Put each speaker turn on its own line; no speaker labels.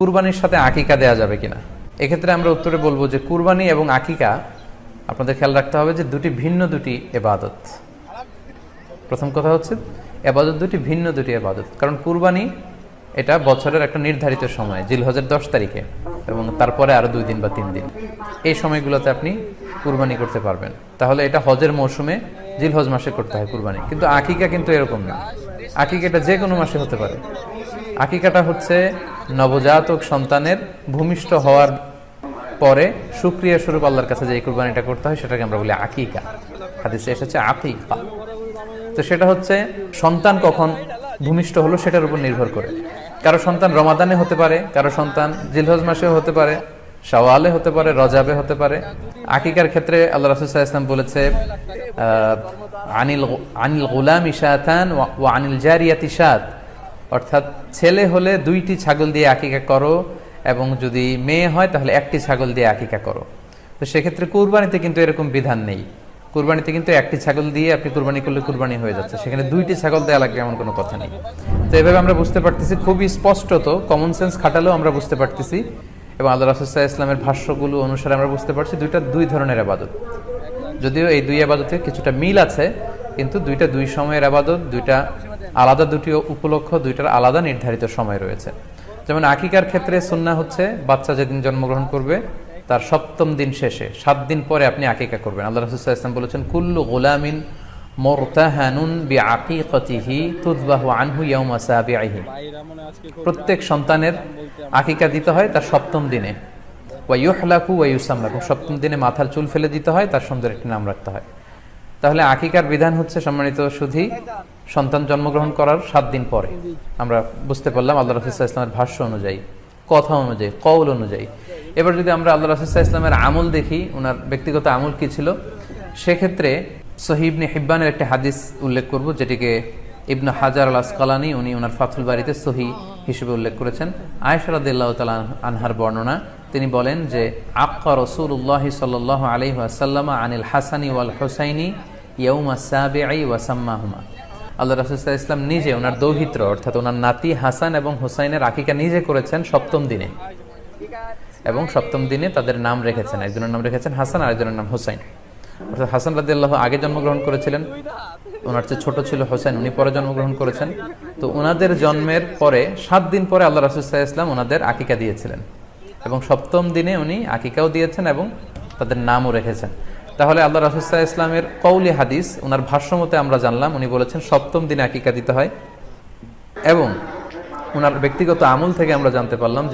কুরবানির সাথে আকিকা দেয়া যাবে কিনা, এক্ষেত্রে আমরা উত্তরে বলবো যে কুরবানি এবং আকিকা আপনাদের খেয়াল রাখতে হবে যে ভিন্ন দুটি ইবাদত। প্রথম কথা হচ্ছে ইবাদত ভিন্ন দুটি ইবাদত। কারণ কুরবানি এটা বছরের একটা নির্ধারিত সময়, জিলহজের 10 তারিখে, এবং তারপরে আরো 2 দিন বা 3 দিন, এই সময়গুলোতে আপনি কুরবানি করতে পারবেন। তাহলে এটা হজের মৌসুমে জিলহজ মাসে করতে হয় কুরবানি। কিন্তু আকিকা কিন্তু এরকম না, আকিকাটা যে কোনো মাসে হতে পারে। আকিকাটা হচ্ছে নবজাতক সন্তানের ভূমিষ্ঠ হওয়ার পরে শুকরিয়া স্বরূপ আল্লাহর কাছে যে কুরবানিটা করতে হয় সেটাকে আমরা বলি আকিকা। হাদিসে এসেছে আকিকা। তো সেটা হচ্ছে সন্তান কখন ভূমিষ্ঠ হলো সেটার উপর নির্ভর করে। কারো সন্তান রমাদানে হতে পারে, কারো সন্তান জিলহজ মাসেও হতে পারে, শাওয়ালে হতে পারে, রজাবে হতে পারে। আকিকার ক্ষেত্রে আল্লাহ রাসূল সাল্লাল্লাহু আলাইহি ওয়াসাল্লাম বলেছে আনিল গুলামি শাতান ওয়া আনিল জারিয়াতি শাত, অর্থাৎ ছেলে হলে 2টি ছাগল দিয়ে আকিকা করো, এবং যদি মেয়ে হয় তাহলে 1টি ছাগল দিয়ে আকিকা করো। তো সেক্ষেত্রে কুরবানিতে কিন্তু এরকম বিধান নেই। কুরবানিতে কিন্তু 1টি ছাগল দিয়ে আপনি কুরবানি করলে কুরবানি হয়ে যাচ্ছে, সেখানে 2টি ছাগল দেওয়া লাগবে এমন কোনো কথা নেই। তো এভাবে আমরা বুঝতে পারতেছি, খুবই স্পষ্টত কমন সেন্স খাটালেও আমরা বুঝতে পারতেছি, এবং আল্লাহ রাসূল সাল্লাল্লাহু আলাইহি ওয়াসাল্লামের ভাষ্যগুলো অনুসারে আমরা বুঝতে পারছি দুইটা 2 ধরনের ইবাদত। যদিও এই 2 ইবাদতে কিছুটা মিল আছে, কিন্তু দুইটা 2 সময়ের ইবাদত, দুইটা আলাদা, দুটি উপলক্ষ, দুইটার আলাদা নির্ধারিত সময় রয়েছে। যেমন আকিকার ক্ষেত্রে সুন্নাহ হচ্ছে বাচ্চা যেদিন জন্মগ্রহণ করবে তার 7ম দিন শেষে 7 দিন পরে আপনি আকিকা করবেন। আল্লাহ রাসূল সাল্লাল্লাহু আলাইহি ওয়াসাল্লাম বলেছেন কুল্লু গুলামিন মুরতাহানুন বিআকিকাতিহি তুযবাহু আনহু ইয়াওমা সাবিহি, প্রত্যেক সন্তানের আকিকা দিতে হয় তার 7ম দিনে। ওয়া ইউহলাকু ওয়া ইউসাম্মা, 7ম দিনে মাথার চুল ফেলে দিতে হয়, তার সুন্দর একটি নাম রাখতে হয়। তাহলে আকিকার বিধান হচ্ছে সম্মানিত সুধী সন্তান জন্মগ্রহণ করার 7 দিন পরে। আমরা বুঝতে পারলাম আল্লাহ রাসূল সাল্লাল্লাহু আলাইহি ওয়াসাল্লামের ভাষ্য অনুযায়ী, কথা অনুযায়ী, কওল অনুযায়ী। এবার যদি আমরা আল্লাহ রাসূল সাল্লাল্লাহু আলাইহি ওয়াসাল্লামের আমল দেখি, ওনার ব্যক্তিগত আমল কি ছিল, সেক্ষেত্রে সহিহ ইবনে হিব্বানের একটি হাদিস উল্লেখ করব, যেটিকে ইবনে হাজার আল আসকালানি উনি ওনার ফাথুল বারিতে সহিহ হিসেবে উল্লেখ করেছেন। আয়েশা রাদিয়াল্লাহু তাআলা আনহার বর্ণনা, তিনি বলেন যে আক্কা রাসূলুল্লাহ সাল্লাল্লাহু আলাইহি ওয়াসাল্লাম আনিল হাসানি ওয়াল হুসাইনি ইয়াউমা সাবিঈ ওয়া সাম্মাহুমা। আল্লাহ রাসূল সাল্লাল্লাহু আলাইহি ওয়াসাল্লাম নিজে ওনার দৌহিত্র অর্থাৎ ওনার নাতি হাসান এবং হুসাইনের আকিকা নিজে করেছেন 7ম দিনে, এবং 7ম দিনে তাদের নাম রেখেছেন। একজনের নাম রেখেছেন হাসান, আরেকজনের নাম হুসাইন। অর্থাৎ হাসান রাদিয়াল্লাহু আগে জন্মগ্রহণ করেছিলেন, ওনার চেয়ে ছোট ছিল হোসেন, উনি পরে জন্মগ্রহণ করেছেন। তো ওনাদের জন্মের পরে 7 দিন পরে আল্লাহ রাসূল সাল্লাল্লাহু আলাইহি ওয়াসাল্লাম ওনাদের আকিকা দিয়েছিলেন, এবং 7ম দিনে উনি আকিকাও দিয়েছেন এবং তাদের নামও রেখেছেন। তাহলে আল্লাহ রাসূল সাল্লাল্লাহু আলাইহি ওয়াসাল্লামের কওলি হাদিস, ওনার ভাষ্য মতে আমরা জানলাম উনি বলেছেন 7ম দিনে আকিকা দিতে হয়, এবং ওনার ব্যক্তিগত আমল থেকে আমরা জানতে পারলাম যে